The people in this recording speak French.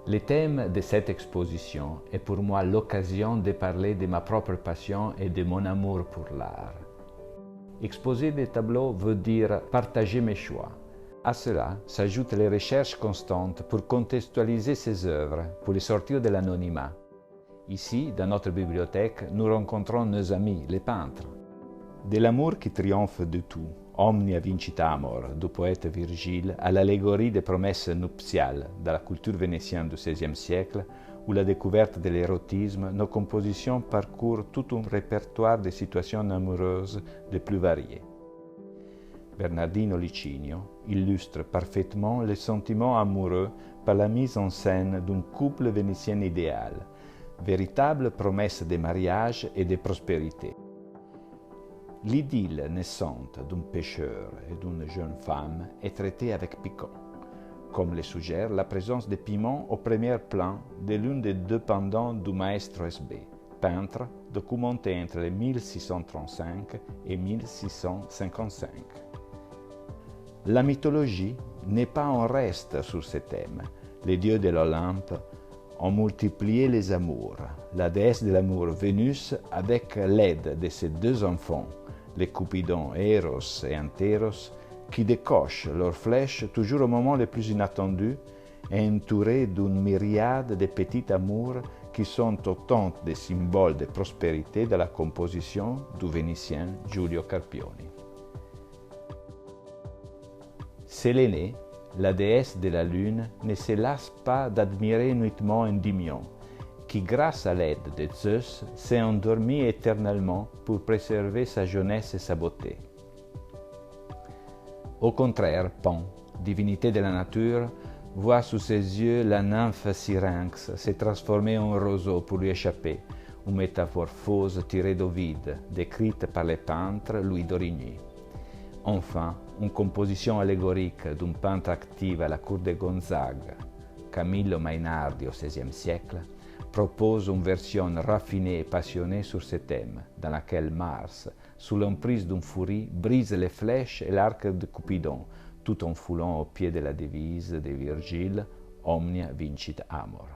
Le thème de cette exposition est pour moi l'occasion de parler de ma propre passion et de mon amour pour l'art. Exposer des tableaux veut dire partager mes choix. À cela s'ajoutent les recherches constantes pour contextualiser ces œuvres, pour les sortir de l'anonymat. Ici, dans notre bibliothèque, nous rencontrons nos amis, les peintres. De l'amour qui triomphe de tout, Omnia vincit amor, du poète Virgile, à l'allégorie des promesses nuptiales de la culture vénitienne du XVIe siècle, ou la découverte de l'érotisme, nos compositions parcourent tout un répertoire de situations amoureuses les plus variées. Bernardino Licinio illustre parfaitement les sentiments amoureux par la mise en scène d'un couple vénitien idéal, véritable promesse de mariage et de prospérité. L'idylle naissante d'un pêcheur et d'une jeune femme est traitée avec piquant, comme le suggère la présence de piment au premier plan de l'un des deux pendants du maestro S.B., peintre documenté entre les 1635 et 1655. La mythologie n'est pas en reste sur ce thème. Les dieux de l'Olympe ont multiplié les amours. La déesse de l'amour Vénus, avec l'aide de ses deux enfants, les Cupidons Eros et Anteros, qui décochent leurs flèches toujours au moment le plus inattendu, est entourée d'une myriade de petits amours qui sont autant de symboles de prospérité de la composition du Vénitien Giulio Carpioni. Sélénée, la déesse de la lune, ne se lasse pas d'admirer nuitement Endymion, qui, grâce à l'aide de Zeus, s'est endormi éternellement pour préserver sa jeunesse et sa beauté. Au contraire, Pan, divinité de la nature, voit sous ses yeux la nymphe Syrinx se transformer en roseau pour lui échapper, une métamorphose tirée d'Ovide, décrite par les peintres Louis d'Origny. Enfin, une composition allégorique d'un peintre actif à la cour de Gonzague, Camillo Mainardi au XVIe siècle, propose une version raffinée et passionnée sur ce thème, dans laquelle Mars, sous l'emprise d'une furie, brise les flèches et l'arc de Cupidon, tout en foulant au pied de la devise de Virgile « Omnia vincit amor ».